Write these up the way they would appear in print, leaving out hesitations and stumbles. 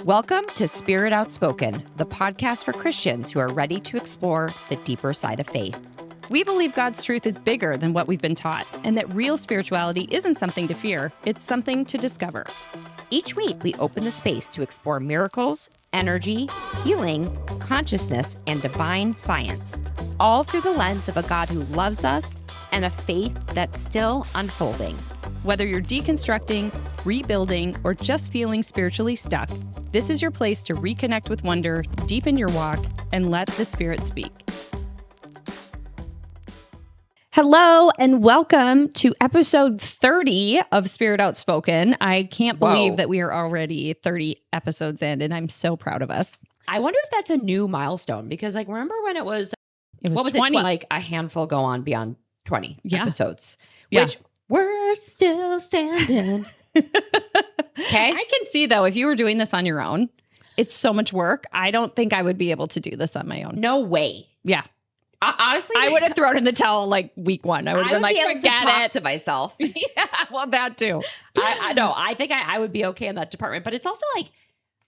Welcome to Spirit Outspoken, the podcast for Christians who are ready to explore the deeper side of faith. We believe God's truth is bigger than what we've been taught, and that real spirituality isn't something to fear, it's something to discover. Each week, we open the space to explore miracles, energy, healing, consciousness, and divine science, all through the lens of a God who loves us and a faith that's still unfolding. Whether you're deconstructing, rebuilding, or just feeling spiritually stuck, this is your place to reconnect with wonder, deepen your walk, and let the Spirit speak. Hello and welcome to episode 30 of Spirit Outspoken. I can't believe that we are already 30 episodes in, and I'm so proud of us. I wonder if that's a new milestone, because remember when it was 20. A handful go on beyond 20 Yeah. episodes, Yeah. which we're still standing. Okay. I can see, though, if you were doing this on your own, it's so much work. I don't think I would be able to do this on my own. No way. Yeah. Honestly, I would have thrown in the towel like week one. I would have been like, be able to forget talk it. to myself. Yeah, well, that too. I know. I think I would be okay in that department, but it's also like,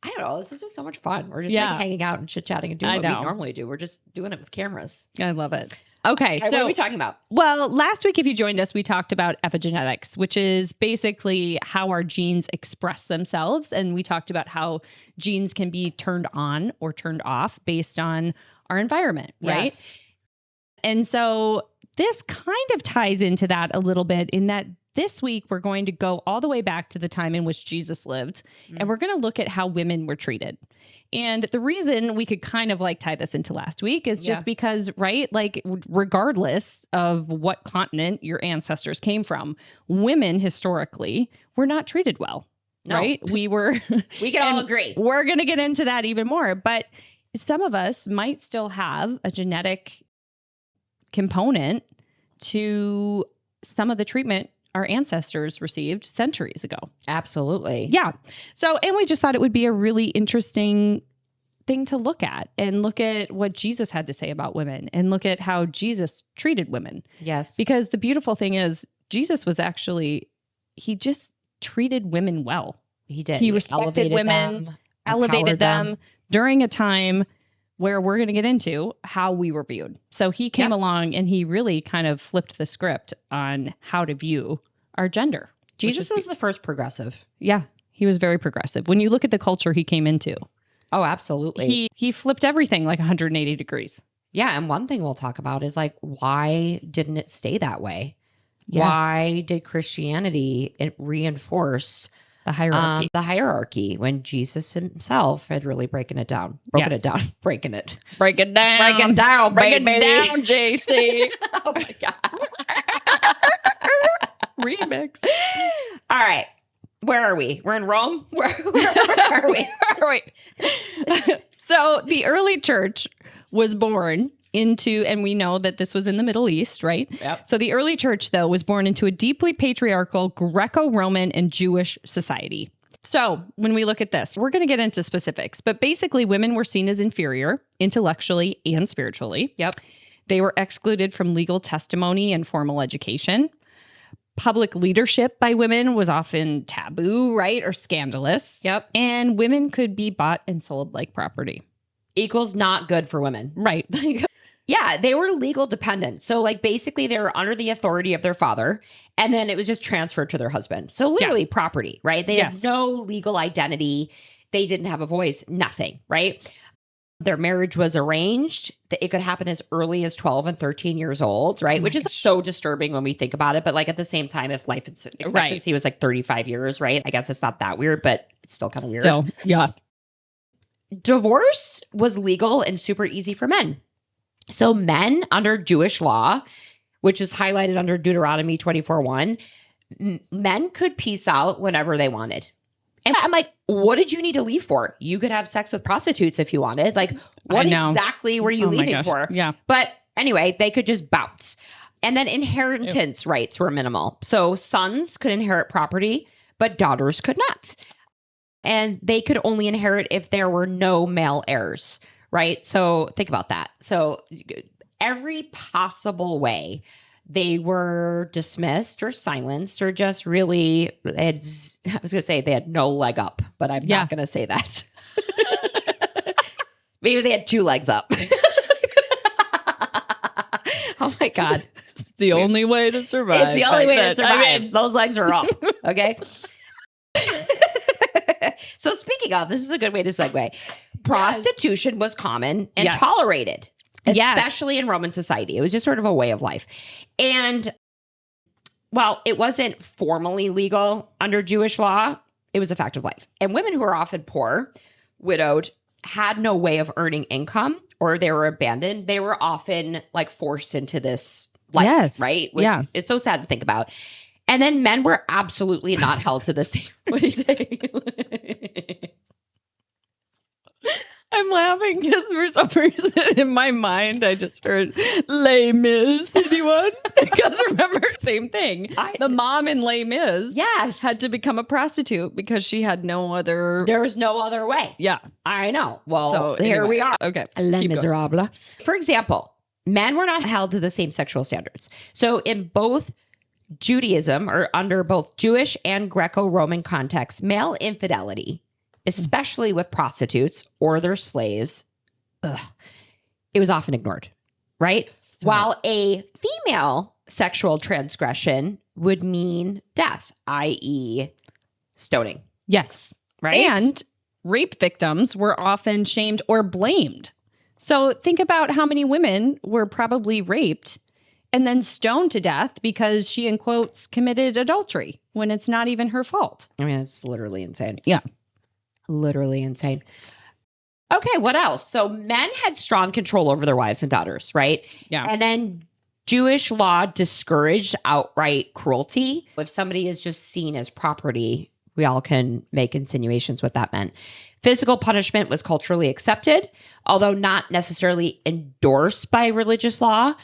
I don't know. This is just so much fun. We're just Yeah. like hanging out and chit chatting and doing I what we know. normally do. We're just doing it with cameras. I love it. Okay, All right, what so are we talking about? well, last week, if you joined us, we talked about epigenetics, which is basically how our genes express themselves. And we talked about how genes can be turned on or turned off based on our environment, right? Yes. And so this kind of ties into that a little bit, in that this week we're going to go all the way back to the time in which Jesus lived, and we're going to look at how women were treated. And the reason we could kind of like tie this into last week is just because, right, like regardless of what continent your ancestors came from, women historically were not treated well, No. right? We were. We can all agree. We're going to get into that even more, but some of us might still have a genetic component to some of the treatment our ancestors received centuries ago. Absolutely. Yeah. So, and we just thought it would be a really interesting thing to look at, and look at what Jesus had to say about women, and look at how Jesus treated women. Yes. Because the beautiful thing is, Jesus was actually, he just treated women well. He did. He respected women, them, elevated empowered them during a time where we're going to get into how we were viewed. So he came along and he really kind of flipped the script on how to view our gender. Jesus was the first progressive. Yeah, he was very progressive. When you look at the culture he came into, Oh, absolutely. he flipped everything like 180 degrees. Yeah. And one thing we'll talk about is like, why didn't it stay that way? Yes. Why did Christianity reinforce The hierarchy. the hierarchy when Jesus himself had really breaking it down, Break it down, down, baby. Break it down, JC. Oh my God. Remix. All right. Where are we? We're in Rome? Where are we? Right. So the early church was born into, and we know that this was in the Middle East, right? Yep. So the early church, though, was born into a deeply patriarchal Greco-Roman and Jewish society. So when we look at this, we're going to get into specifics, but basically women were seen as inferior intellectually and spiritually. Yep. They were excluded from legal testimony and formal education. Public leadership by women was often taboo, right? Or scandalous. Yep. And women could be bought and sold like property. Equals not good for women. Right. Yeah, they were legal dependents. So like basically they were under the authority of their father, and then it was just transferred to their husband. So literally property, right? They had no legal identity. They didn't have a voice, nothing, right? Their marriage was arranged. It could happen as early as 12 and 13 years old, right? Which is so disturbing when we think about it. But like at the same time, if life expectancy was like 35 years, right? I guess it's not that weird, but it's still kind of weird. So, yeah. Divorce was legal and super easy for men. So men under Jewish law, which is highlighted under Deuteronomy 24:1, men could peace out whenever they wanted. And I'm like, what did you need to leave for? You could have sex with prostitutes if you wanted. Like, what exactly were you leaving for? Yeah. But anyway, they could just bounce. And then inheritance rights were minimal. So sons could inherit property, but daughters could not. And they could only inherit if there were no male heirs, right? So think about that. So every possible way they were dismissed or silenced or just really, I was going to say they had no leg up, but I'm not going to say that. Maybe they had 2 legs up. Oh my God. It's the only way to survive. It's the only way to survive. Those legs are up. Okay. So speaking of, this is a good way to segue. Prostitution was common and tolerated, especially in Roman society. It was just sort of a way of life. And while it wasn't formally legal under Jewish law, it was a fact of life. And women who were often poor, widowed, had no way of earning income, or they were abandoned, they were often like forced into this life, right? Which it's so sad to think about. And then men were absolutely not held to the same. What do you say? I'm laughing because for some reason in my mind, I just heard Les Mis. Anyone? Because remember, same thing. The mom in Les Mis had to become a prostitute because she had no other... There was no other way. Yeah. I know. Well, so, here we are. Okay. Les Miserables. For example, men were not held to the same sexual standards. So in both Judaism, or under both Jewish and Greco-Roman contexts, male infidelity, especially with prostitutes or their slaves, it was often ignored, right? So, while a female sexual transgression would mean death, i.e. stoning. Yes. Right? And rape victims were often shamed or blamed. So think about how many women were probably raped and then stoned to death because she, in quotes, committed adultery when it's not even her fault. I mean, it's literally insane. Yeah. Literally insane. Okay, what else? So men had strong control over their wives and daughters, right? Yeah. And then Jewish law discouraged outright cruelty. If somebody is just seen as property, we all can make insinuations what that meant. Physical punishment was culturally accepted, although not necessarily endorsed by religious law.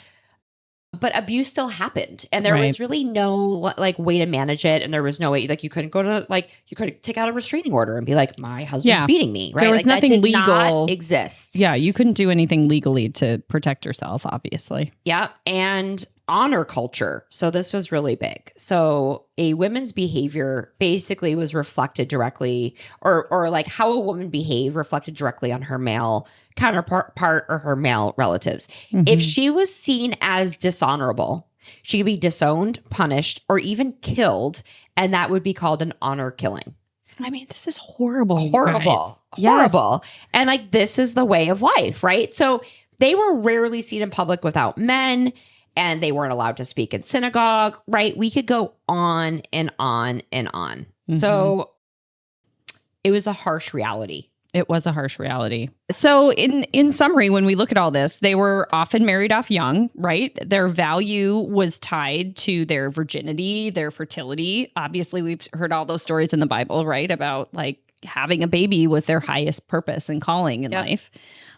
But abuse still happened, and there was really no like way to manage it, and there was no way, like you couldn't go to you couldn't take out a restraining order and be like, my husband's beating me, right? There was nothing that did legal not exist. Yeah, you couldn't do anything legally to protect yourself, obviously. Yeah, and honor culture. So this was really big. So a woman's behavior basically was reflected directly, or like how a woman behaved reflected directly on her male counterpart or her male relatives. Mm-hmm. If she was seen as dishonorable, she could be disowned, punished, or even killed, and that would be called an honor killing. I mean, this is horrible. Horrible. And like, this is the way of life, right? So they were rarely seen in public without men, and they weren't allowed to speak in synagogue, right? We could go on and on and on. Mm-hmm. So it was a harsh reality. It was a harsh reality. So in summary, when we look at all this, they were often married off young, right? Their value was tied to their virginity, their fertility. Obviously, we've heard all those stories in the Bible, right? About like having a baby was their highest purpose and calling in life.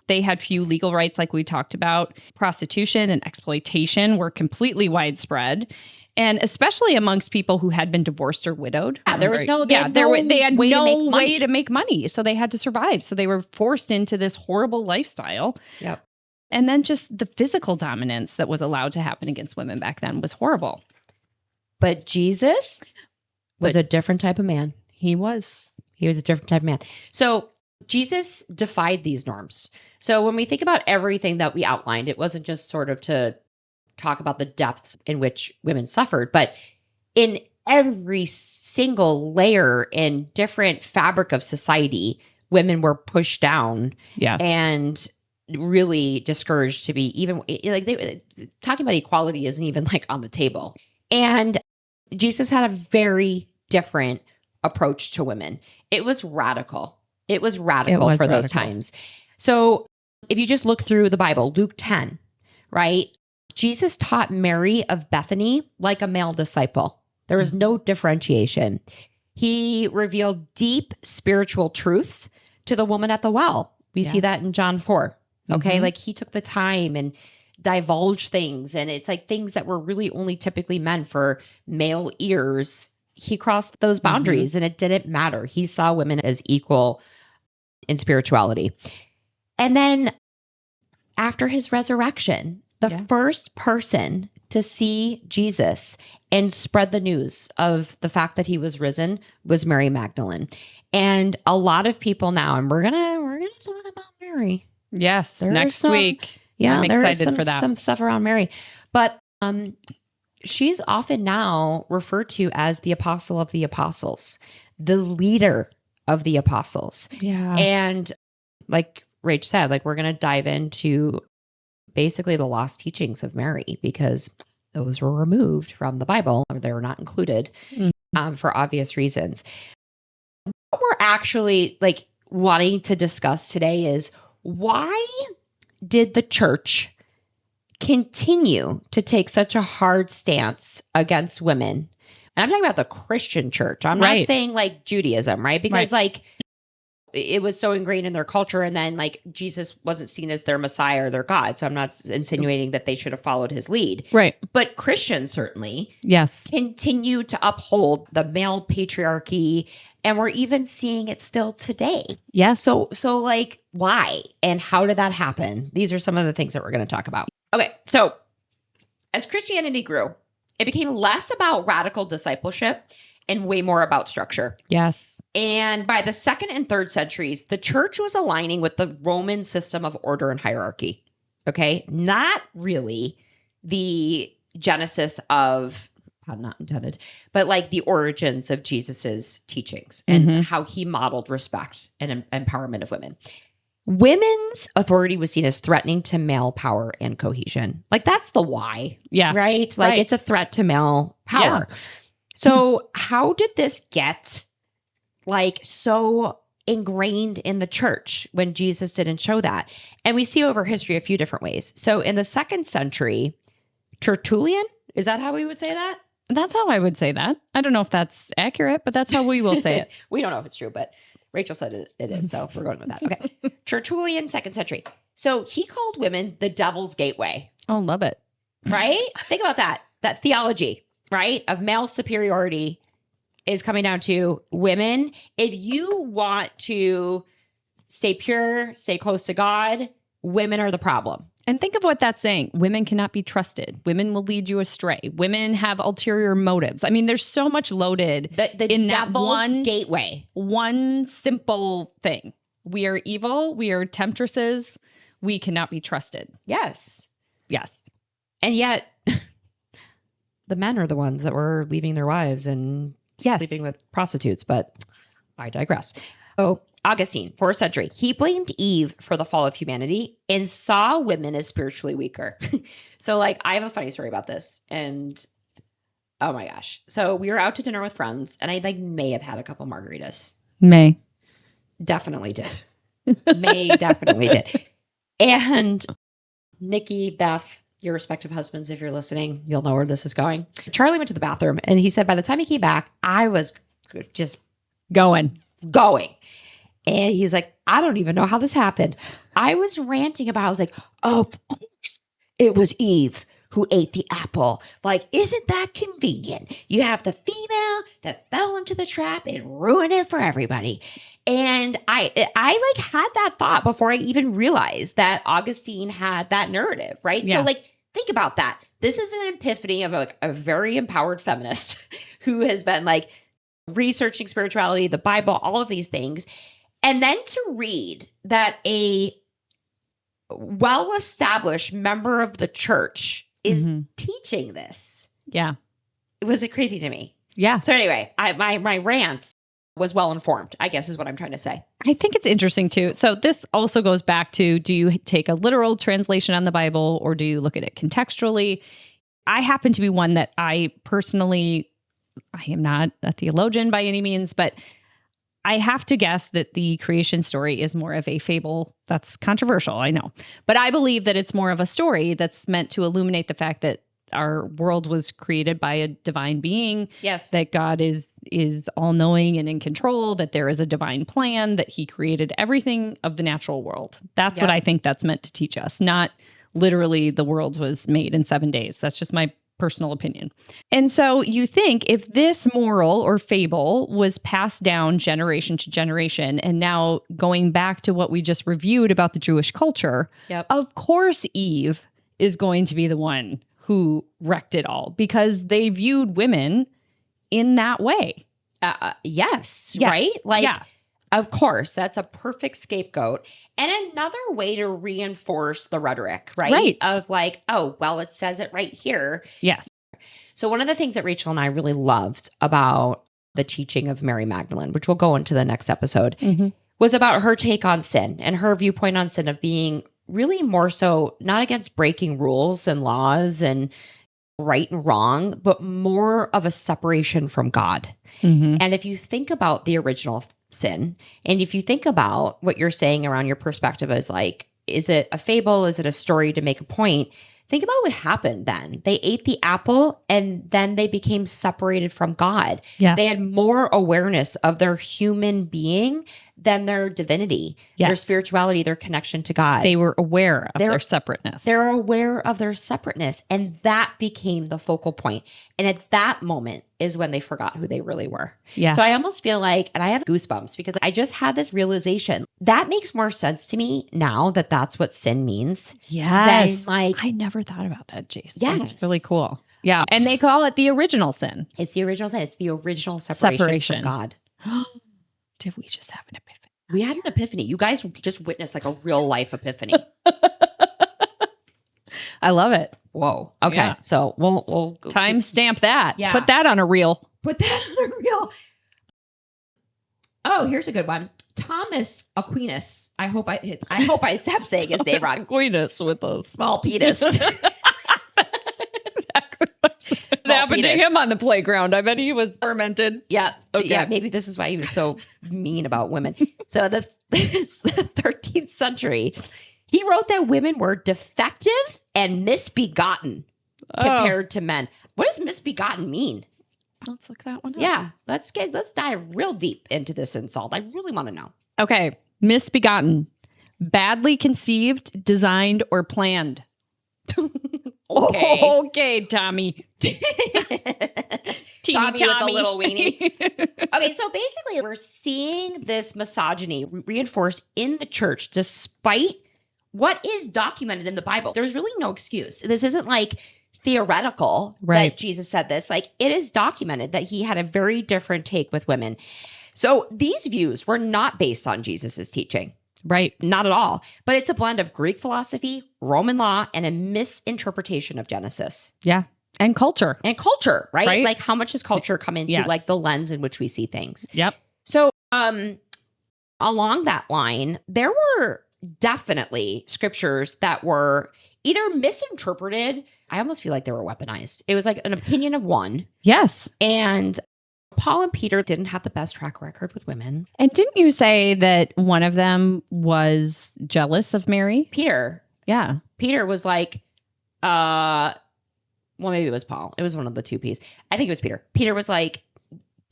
They had few legal rights, like we talked about. Prostitution and exploitation were completely widespread. And especially amongst people who had been divorced or widowed. Yeah, there was no, they had no way to make money. So they had to survive. So they were forced into this horrible lifestyle. Yep. And then just the physical dominance that was allowed to happen against women back then was horrible. But Jesus was a different type of man. He was a different type of man. So Jesus defied these norms. So when we think about everything that we outlined, it wasn't just sort of to talk about the depths in which women suffered, but in every single layer and different fabric of society, women were pushed down and really discouraged to be even like talking about equality isn't even like on the table. And Jesus had a very different approach to women. It was radical. It was radical for those times. So if you just look through the Bible, Luke 10, right? Jesus taught Mary of Bethany like a male disciple. There was no differentiation. He revealed deep spiritual truths to the woman at the well. We see that in John 4. Okay. Mm-hmm. Like he took the time and divulged things. And it's like things that were really only typically meant for male ears. He crossed those boundaries and it didn't matter. He saw women as equal in spirituality. And then after his resurrection, the first person to see Jesus and spread the news of the fact that he was risen was Mary Magdalene. And a lot of people now, and we're gonna talk about Mary. Yes, next week. Yeah, I'm excited for that. Some stuff around Mary, but she's often now referred to as the apostle of the apostles, the leader of the apostles. Yeah, and like Rach said, like we're gonna dive into basically the lost teachings of Mary because those were removed from the Bible, or they were not included for obvious reasons. What we're actually like wanting to discuss today is why did the church continue to take such a hard stance against women? And I'm talking about the Christian church. I'm not saying like Judaism, right? Because like it was so ingrained in their culture, and then like Jesus wasn't seen as their Messiah or their God. So I'm not insinuating that they should have followed his lead. Right. But Christians certainly continue to uphold the male patriarchy, and we're even seeing it still today. Yeah. So like why and how did that happen? These are some of the things that we're going to talk about. Okay. So as Christianity grew, it became less about radical discipleship and way more about structure. Yes. And by the 2nd and 3rd centuries, the church was aligning with the Roman system of order and hierarchy. Okay. Not really the genesis of, not intended, but like the origins of Jesus's teachings and how he modeled respect and empowerment of women. Women's authority was seen as threatening to male power and cohesion. Like that's the why. Yeah. Right? Like it's a threat to male power. Yeah. So how did this get like so ingrained in the church when Jesus didn't show that? And we see over history a few different ways. So in the 2nd century, Tertullian, is that how we would say that? That's how I would say that. I don't know if that's accurate, but that's how we will say it. We don't know if it's true, but Rachel said it is. So we're going with that. Okay. Tertullian, 2nd century. So he called women the devil's gateway. Oh, love it. Right? Think about that theology, right? Of male superiority is coming down to women. If you want to stay pure, stay close to God, women are the problem. And think of what that's saying. Women cannot be trusted. Women will lead you astray. Women have ulterior motives. I mean, there's so much loaded in that one gateway. One simple thing. We are evil. We are temptresses. We cannot be trusted. Yes. Yes. And yet the men are the ones that were leaving their wives and sleeping with prostitutes, but I digress. Oh, Augustine, 4th century, he blamed Eve for the fall of humanity and saw women as spiritually weaker. So like, I have a funny story about this, and oh my gosh. So we were out to dinner with friends, and I like may have had a couple margaritas. Definitely did. Definitely did. And Nikki, Beth, your respective husbands, if you're listening, you'll know where this is going. Charlie went to the bathroom, and he said by the time he came back, I was just going. And he's like, I don't even know how this happened. I was ranting about, I was like, oh, of course, it was Eve who ate the apple. Like, isn't that convenient? You have the female that fell into the trap and ruined it for everybody. And I like had that thought before I even realized that Augustine had that narrative, right? Yeah. So like, think about that. This is an epiphany of a very empowered feminist who has been like researching spirituality, the Bible, all of these things. And then to read that a well-established member of the church is teaching this. Yeah. It was crazy to me. Yeah. So anyway, my rant was well-informed, I guess is what I'm trying to say. I think it's interesting too. So this also goes back to, do you take a literal translation on the Bible or do you look at it contextually? I happen to be one that I am not a theologian by any means, but I have to guess that the creation story is more of a fable. That's controversial, I know. But I believe that it's more of a story that's meant to illuminate the fact that our world was created by a divine being. Yes. That God is all-knowing and in control, that there is a divine plan, that he created everything of the natural world. That's what I think that's meant to teach us, not literally the world was made in 7 days. That's just my personal opinion. And so you think if this moral or fable was passed down generation to generation, and now going back to what we just reviewed about the Jewish culture, of course Eve is going to be the one who wrecked it all because they viewed women in that way. Yes, right? Like Of course, that's a perfect scapegoat. And another way to reinforce the rhetoric, right? Right. Of like, oh, well, it says it right here. Yes. So one of the things that Rachel and I really loved about the teaching of Mary Magdalene, which we'll go into the next episode, was about her take on sin and her viewpoint on sin of being really more so not against breaking rules and laws and right and wrong, but more of a separation from God. And if you think about the original sin, and if you think about what you're saying around your perspective as like, is it a fable? Is it a story to make a point? Think about what happened then. They ate the apple and then they became separated from God. Yes. They had more awareness of their human being than their divinity, their spirituality, their connection to God. They were aware of their separateness. They're aware of their separateness. And that became the focal point. And at that moment is when they forgot who they really were. Yeah. So I almost feel like, and I have goosebumps because I just had this realization that makes more sense to me now that that's what sin means. Yes. Than like, I never thought about that, Jason. Yes. It's really cool. Yeah. And they call it the original sin. It's the original sin. It's the original separation from God. Did we just have an epiphany? We had an epiphany. You guys just witnessed like a real life epiphany. I love it. Whoa. Okay. Yeah. So we'll time stamp that. Yeah. Put that on a reel. Put that on a reel. Oh, here's a good one. Thomas Aquinas. I hope I stopped saying his name wrong. Aquinas with a Small penis. What happened to him on the playground? I bet he was tormented. Yeah. Okay. Yeah. Maybe this is why he was so mean about women. So the 13th century, he wrote that women were defective and misbegotten compared to men. What does misbegotten mean? Let's look that one up. Yeah. Let's dive real deep into this insult. I really want to know. Okay. Misbegotten. Badly conceived, designed, or planned. Okay. Okay, Tommy. Tommy with a little weenie. Okay, so basically we're seeing this misogyny reinforced in the church despite what is documented in the Bible. There's really no excuse. This isn't like theoretical that Jesus said this. Like, it is documented that he had a very different take with women. So these views were not based on Jesus's teaching. Right. Not at all. But it's a blend of Greek philosophy, Roman law, and a misinterpretation of Genesis. Yeah. And culture. And culture, right? Like, how much does culture come into like the lens in which we see things? Yep. So along that line, there were definitely scriptures that were either misinterpreted. I almost feel like they were weaponized. It was like an opinion of one. Yes. And Paul and Peter didn't have the best track record with women. And didn't you say that one of them was jealous of Mary? Peter. Yeah. Peter was like, well, maybe it was Paul. It was one of the two P's. I think it was Peter. Peter was like,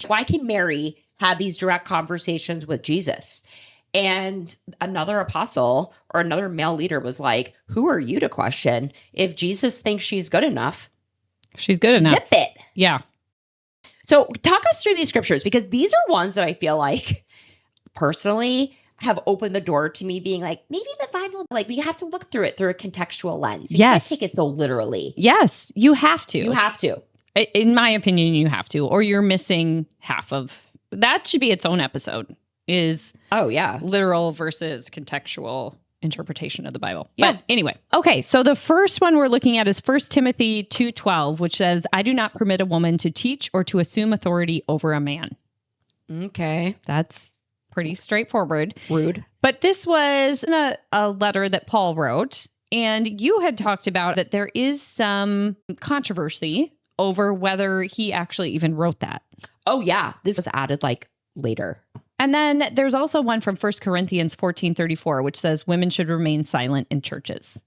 why can Mary have these direct conversations with Jesus? And another apostle or another male leader was like, who are you to question? If Jesus thinks she's good enough, she's good enough. Zip it. Yeah. So talk us through these scriptures, because these are ones that I feel like personally have opened the door to me being like, maybe the Bible, like, we have to look through it through a contextual lens. You can't take it so literally. Yes, you have to. You have to. In my opinion, you have to, or you're missing half of that. Should be its own episode. Is literal versus contextual interpretation of the Bible. Yeah. But anyway, okay. So the first one we're looking at is 1 Timothy 2:12, which says, "I do not permit a woman to teach or to assume authority over a man." Okay, that's pretty straightforward. Rude. But this was a letter that Paul wrote, and you had talked about that there is some controversy over whether he actually even wrote that. Oh yeah, this was added like later. And then there's also one from 1 Corinthians 14:34, which says women should remain silent in churches.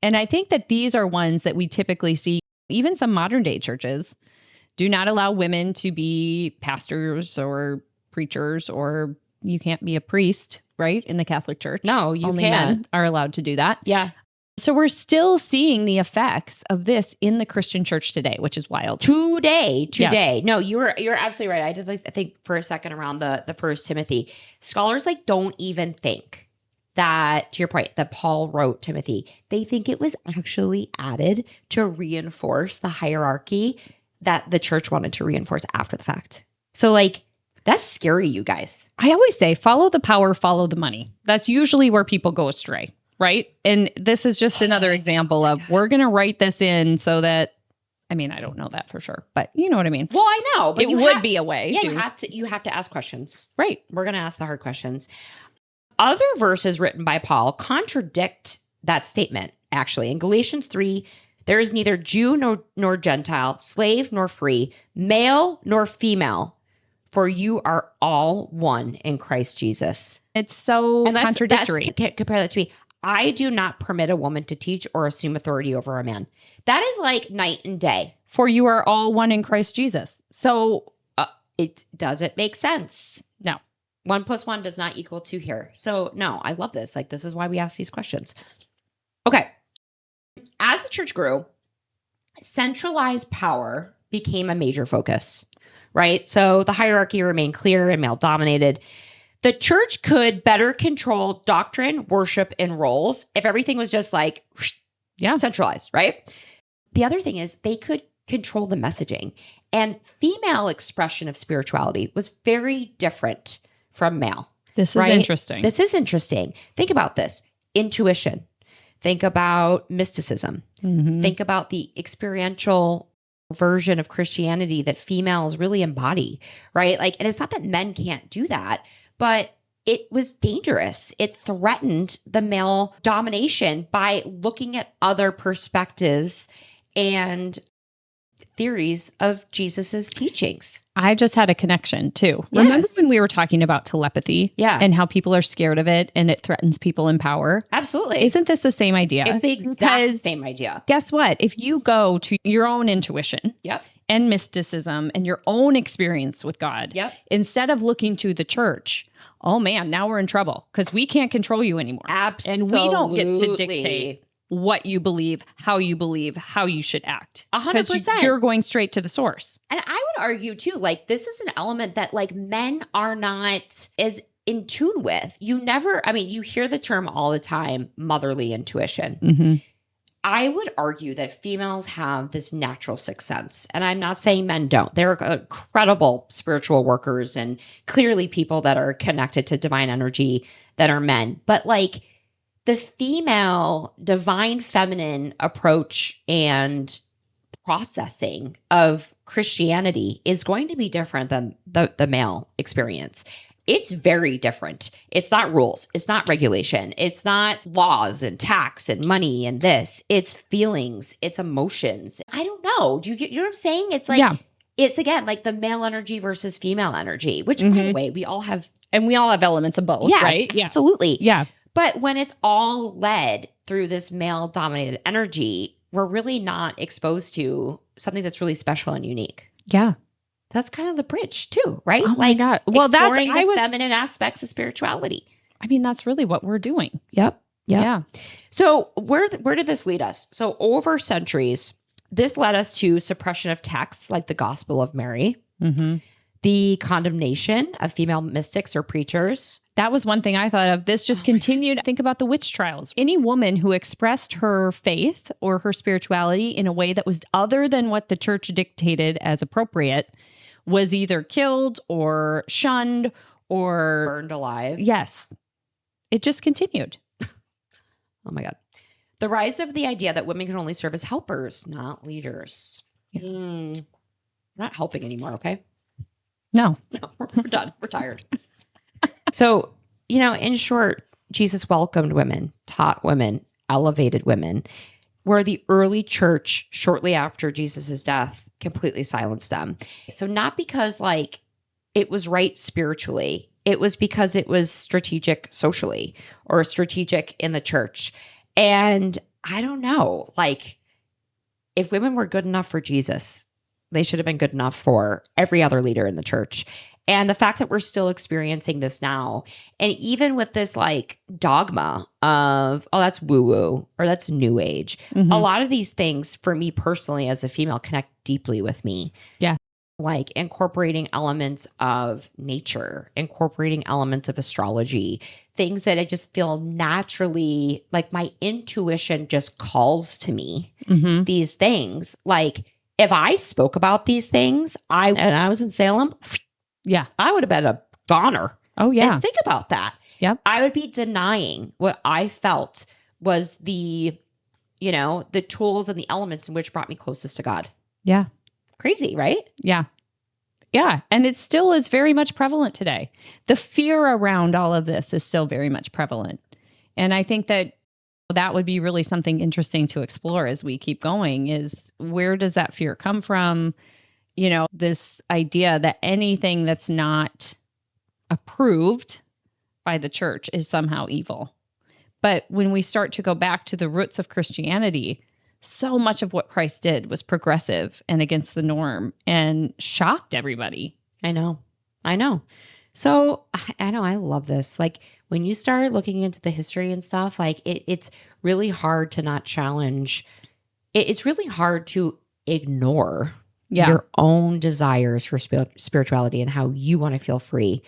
And I think that these are ones that we typically see, even some modern day churches do not allow women to be pastors or preachers, or you can't be a priest, right? In the Catholic Church. No, you only can't. men are allowed to do that. Yeah. So we're still seeing the effects of this in the Christian church today, which is wild. Today. Yes. No, you're absolutely right. I did I think for a second around the First Timothy. Scholars like don't even think that, to your point, that Paul wrote Timothy. They think it was actually added to reinforce the hierarchy that the church wanted to reinforce after the fact. So like, That's scary, you guys. I always say, follow the power, follow the money. That's usually where people go astray, right? And this is just another example of we're going to write this in so that, I mean, I don't know that for sure, but you know what I mean? Well, I know, but it would be a way. Yeah, you have to ask questions. Right. We're going to ask the hard questions. Other verses written by Paul contradict that statement, actually. In Galatians 3, there is neither Jew nor Gentile, slave nor free, male nor female, for you are all one in Christ Jesus. It's so contradictory. Compare that to me. I do not permit a woman to teach or assume authority over a man. That is like night and day. For you are all one in Christ Jesus. So it doesn't make sense. No. 1 + 1 does not equal 2 here. So no, I love this. Like, this is why we ask these questions. Okay. As the church grew, centralized power became a major focus, right? So the hierarchy remained clear and male dominated. The church could better control doctrine, worship, and roles if everything was just like centralized, right? The other thing is they could control the messaging, and female expression of spirituality was very different from male. This is interesting. This is interesting. Think about this. Intuition. Think about mysticism. Mm-hmm. Think about the experiential version of Christianity that females really embody, right? Like, and it's not that men can't do that, but it was dangerous. It threatened the male domination by looking at other perspectives and theories of Jesus's teachings. I just had a connection too. Yes. Remember when we were talking about telepathy? Yeah. And how people are scared of it and it threatens people in power? Absolutely. Isn't this the same idea? It's the exact same idea. Guess what? If you go to your own intuition Yep. and mysticism and your own experience with God, Yep. instead of looking to the church, oh man, now we're in trouble because we can't control you anymore. Absolutely. And we don't get to dictate what you believe, how you should act. 100%. You're going straight to the source. And I would argue too, like, this is an element that like men are not as in tune with. You hear the term all the time, motherly intuition. Mm-hmm. I would argue that females have this natural sixth sense. And I'm not saying men don't. They're incredible spiritual workers and clearly people that are connected to divine energy that are men. But like, the female divine feminine approach and processing of Christianity is going to be different than the male experience. It's very different. It's not rules. It's not regulation. It's not laws and tax and money and this. It's feelings. It's emotions. I don't know. Do you know what I'm saying? It's like, it's again, like the male energy versus female energy, which by the way, we all have. And we all have elements of both, right? Yes, absolutely. Yeah. But when it's all led through this male-dominated energy, we're really not exposed to something that's really special and unique. Yeah. That's kind of the bridge too, right? Oh my God. Well, exploring the feminine aspects of spirituality. I mean, that's really what we're doing. Yep. Yeah. So where did this lead us? So over centuries, this led us to suppression of texts like the Gospel of Mary, the condemnation of female mystics or preachers. That was one thing I thought of. This just continued. Think about the witch trials. Any woman who expressed her faith or her spirituality in a way that was other than what the church dictated as appropriate was either killed or shunned or burned alive. Yes. It just continued. Oh my God. The rise of the idea that women can only serve as helpers, not leaders. We're not helping anymore, okay? No, we're done. We're tired. So, in short, Jesus welcomed women, taught women, elevated women, where the early church, shortly after Jesus's death, completely silenced them. So not because like it was right spiritually, it was because it was strategic socially or strategic in the church. And I don't know, like if women were good enough for Jesus, they should have been good enough for every other leader in the church. And the fact that we're still experiencing this now, and even with this like dogma of, oh, that's woo-woo or that's new age, a lot of these things for me personally as a female connect deeply with me. Yeah. Like incorporating elements of nature, incorporating elements of astrology, things that I just feel naturally, like my intuition just calls to me these things. Like if I spoke about these things, and I was in Salem, Yeah. I would have been a goner. Oh, yeah. And think about that. Yep. I would be denying what I felt was the tools and the elements in which brought me closest to God. Yeah. Crazy, right? Yeah. Yeah. And it still is very much prevalent today. The fear around all of this is still very much prevalent. And I think that would be really something interesting to explore as we keep going, is where does that fear come from? This idea that anything that's not approved by the church is somehow evil. But when we start to go back to the roots of Christianity, so much of what Christ did was progressive and against the norm and shocked everybody. I know. So I know, I love this. Like, when you start looking into the history and stuff, like it's really hard to not challenge. It's really hard to ignore your own desires for spirituality and how you want to feel free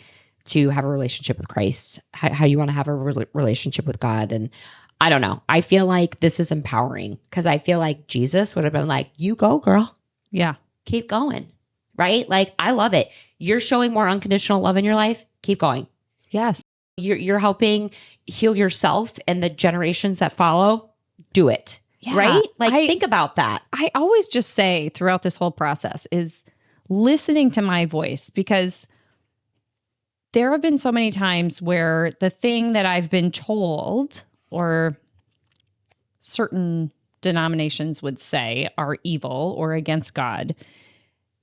to have a relationship with Christ, how you want to have a relationship with God. And I don't know. I feel like this is empowering, because I feel like Jesus would have been like, you go, girl. Yeah. Keep going. Right? Like, I love it. You're showing more unconditional love in your life. Keep going. Yes. You're helping heal yourself and the generations that follow. Do it. Yeah. Right? Like, think about that. I always just say throughout this whole process is listening to my voice, because there have been so many times where the thing that I've been told, or certain denominations would say are evil or against God,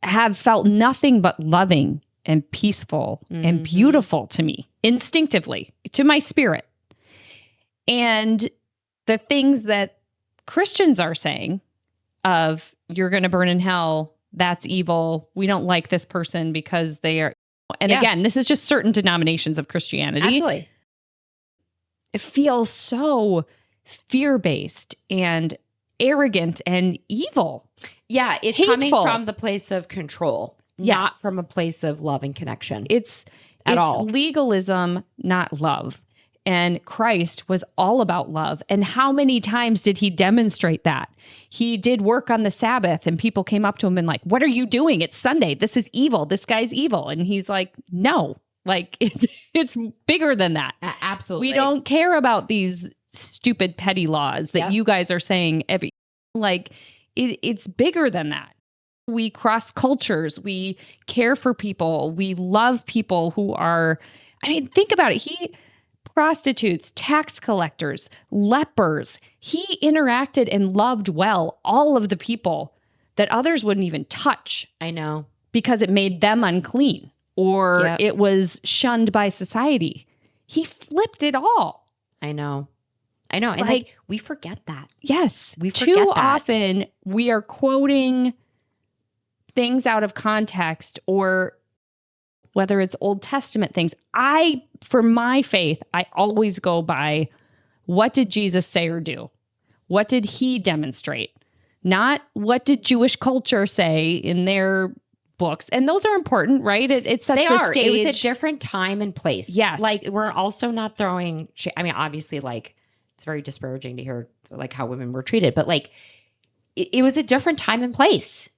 have felt nothing but loving and peaceful and beautiful to me, instinctively, to my spirit. And the things that Christians are saying of, you're going to burn in hell, that's evil, we don't like this person because they are. And again, this is just certain denominations of Christianity. Absolutely. It feels so fear-based and arrogant and evil. Yeah, it's hateful. Coming from the place of control, not from a place of love and connection. It's legalism, not love. And Christ was all about love. And how many times did he demonstrate that? He did work on the Sabbath, and people came up to him and like, what are you doing? It's Sunday. This is evil. This guy's evil. And he's like, no, like it's bigger than that. Absolutely. We don't care about these stupid petty laws that you guys are saying. It's bigger than that. We cross cultures. We care for people. We love people who are, think about it. Prostitutes, tax collectors, lepers. He interacted and loved well all of the people that others wouldn't even touch. I know. Because it made them unclean, or it was shunned by society. He flipped it all. I know. And we forget that. Yes. We forget too that. Often we are quoting things out of context, or whether it's Old Testament things. For my faith, I always go by, what did Jesus say or do? What did he demonstrate? Not what did Jewish culture say in their books. And those are important, right? It sets the stage. It was a different time and place. Yes. Like, we're also not throwing, obviously, like, it's very disparaging to hear like how women were treated, but like, it was a different time and place.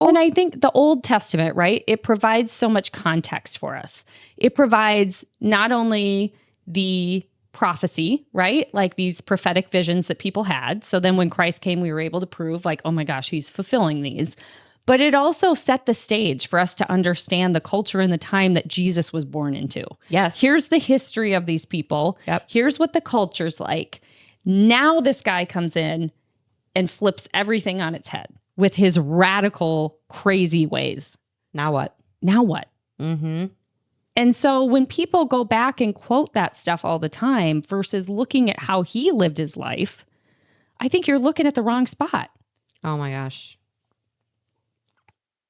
And I think the Old Testament, right, it provides so much context for us. It provides not only the prophecy, right, like these prophetic visions that people had. So then when Christ came, we were able to prove like, oh my gosh, he's fulfilling these. But it also set the stage for us to understand the culture and the time that Jesus was born into. Yes. Here's the history of these people. Yep. Here's what the culture's like. Now this guy comes in and flips everything on its head with his radical, crazy ways. Now what? Mm-hmm. And so when people go back and quote that stuff all the time versus looking at how he lived his life, I think you're looking at the wrong spot. Oh my gosh.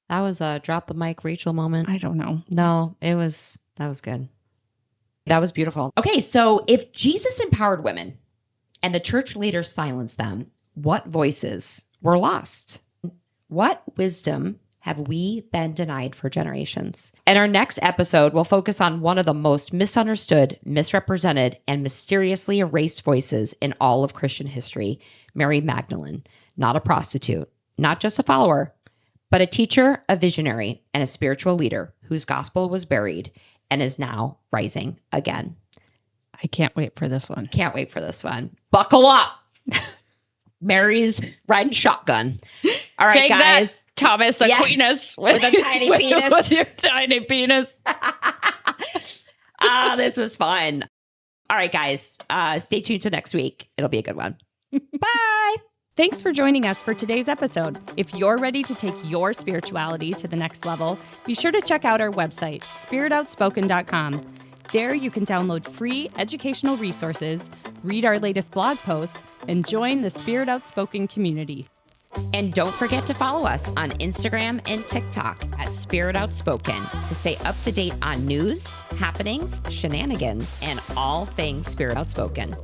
That was a drop the mic Rachel moment. I don't know. No, that was good. That was beautiful. Okay, so if Jesus empowered women and the church leaders silenced them, what voices were lost? What wisdom have we been denied for generations? In our next episode, we'll focus on one of the most misunderstood, misrepresented, and mysteriously erased voices in all of Christian history, Mary Magdalene. Not a prostitute, not just a follower, but a teacher, a visionary, and a spiritual leader whose gospel was buried and is now rising again. I can't wait for this one. Can't wait for this one. Buckle up. Mary's riding shotgun. All right, Take guys. That, Thomas Aquinas. With a tiny penis. With your tiny penis. This was fun. All right, guys. Stay tuned to next week. It'll be a good one. Bye. Thanks for joining us for today's episode. If you're ready to take your spirituality to the next level, be sure to check out our website, spiritoutspoken.com. There you can download free educational resources, read our latest blog posts, and join the Spirit Outspoken community. And don't forget to follow us on Instagram and TikTok at Spirit Outspoken to stay up to date on news, happenings, shenanigans, and all things Spirit Outspoken.